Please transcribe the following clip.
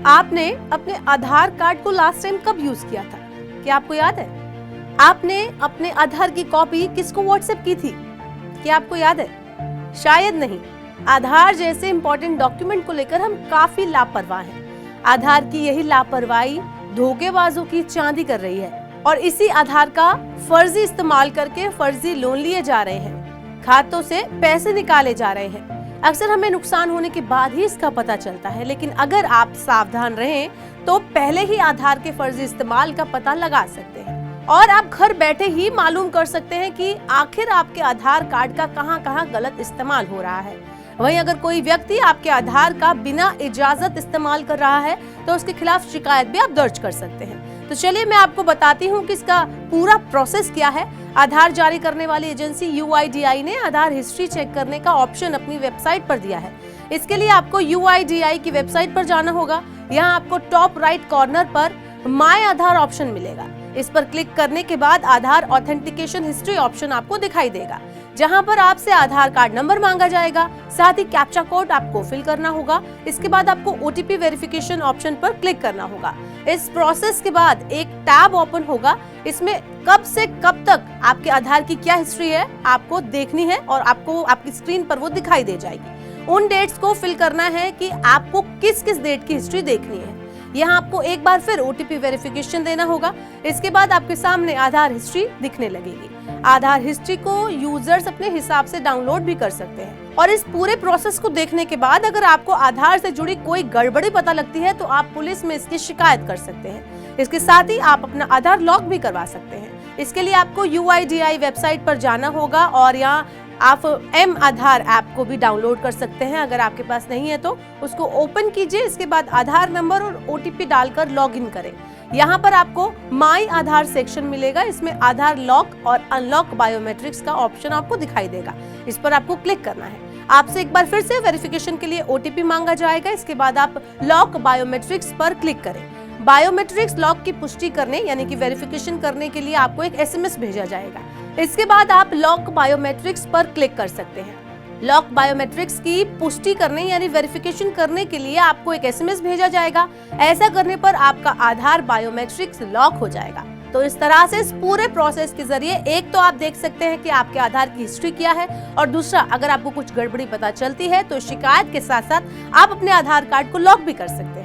आपने अपने आधार कार्ड को लास्ट टाइम कब यूज किया था? क्या आपको याद है? आपने अपने आधार की कॉपी किसको व्हाट्सएप की थी? क्या आपको याद है? शायद नहीं। आधार जैसे इंपॉर्टेंट डॉक्यूमेंट को लेकर हम काफी लापरवाह हैं। आधार की यही लापरवाही धोखेबाजों की चांदी कर रही है और इसी आधार का फर्जी इस्तेमाल करके फर्जी लोन लिए जा रहे हैं, खातों से पैसे निकाले जा रहे हैं। अक्सर हमें नुकसान होने के बाद ही इसका पता चलता है, लेकिन अगर आप सावधान रहें तो पहले ही आधार के फर्जी इस्तेमाल का पता लगा सकते हैं और आप घर बैठे ही मालूम कर सकते हैं कि आखिर आपके आधार कार्ड का कहां-कहां गलत इस्तेमाल हो रहा है। वहीं अगर कोई व्यक्ति आपके आधार का बिना इजाजत इस्तेमाल कर रहा है तो उसके खिलाफ शिकायत भी आप दर्ज कर सकते हैं। तो चलिए मैं आपको बताती हूँ कि इसका पूरा प्रोसेस क्या है। आधार जारी करने वाली एजेंसी UIDAI ने आधार हिस्ट्री चेक करने का ऑप्शन अपनी वेबसाइट पर दिया है। इसके लिए आपको UIDAI की वेबसाइट पर जाना होगा। यहाँ आपको टॉप राइट कॉर्नर पर माय आधार ऑप्शन मिलेगा। इस पर क्लिक करने के बाद आधार ऑथेंटिकेशन हिस्ट्री ऑप्शन आपको दिखाई देगा, जहां पर आपसे आधार कार्ड नंबर मांगा जाएगा, साथ ही कैप्चा कोड आपको फिल करना होगा। इसके बाद आपको OTP वेरिफिकेशन ऑप्शन पर क्लिक करना होगा। इस प्रोसेस के बाद एक टैब ओपन होगा। इसमें कब से कब तक आपके आधार की क्या हिस्ट्री है आपको देखनी है और आपको आपकी स्क्रीन पर वो दिखाई दे जाएगी। उन डेट्स को फिल करना है कि आपको किस किस डेट की हिस्ट्री देखनी है। यहाँ आपको एक बार फिर OTP वेरिफिकेशन देना होगा। इसके बाद आपके सामने आधार हिस्ट्री दिखने लगेगी। आधार हिस्ट्री को यूजर्स अपने हिसाब से डाउनलोड भी कर सकते हैं और इस पूरे प्रोसेस को देखने के बाद अगर आपको आधार से जुड़ी कोई गड़बड़ी पता लगती है तो आप पुलिस में इसकी शिकायत कर सकते हैं। इसके साथ ही आप अपना आधार लॉक भी करवा सकते हैं। इसके लिए आपको UIDAI वेबसाइट पर जाना होगा और यहाँ आप M-आधार ऐप को भी डाउनलोड कर सकते हैं। अगर आपके पास नहीं है तो उसको ओपन कीजिए। इसके बाद आधार नंबर और OTP डालकर लॉगिन करें। यहाँ पर आपको माई आधार सेक्शन मिलेगा। इसमें आधार लॉक और अनलॉक बायोमेट्रिक्स का ऑप्शन आपको दिखाई देगा। इस पर आपको क्लिक करना है। आपसे एक बार फिर से वेरिफिकेशन के लिए OTP मांगा जाएगा। इसके बाद आप लॉक बायोमेट्रिक्स पर क्लिक करें। बायोमेट्रिक्स लॉक की पुष्टि करने यानी कि वेरिफिकेशन करने के लिए आपको एक SMS भेजा जाएगा। इसके बाद आप लॉक बायोमेट्रिक्स पर क्लिक कर सकते हैं। लॉक बायोमेट्रिक्स की पुष्टि करने यानी वेरिफिकेशन करने के लिए आपको एक SMS भेजा जाएगा। ऐसा करने पर आपका आधार बायोमेट्रिक्स लॉक हो जाएगा। तो इस तरह से इस पूरे प्रोसेस के जरिए एक तो आप देख सकते हैं कि आपके आधार की हिस्ट्री क्या है और दूसरा अगर आपको कुछ गड़बड़ी पता चलती है तो शिकायत के साथ साथ आप अपने आधार कार्ड को लॉक भी कर सकते हैं।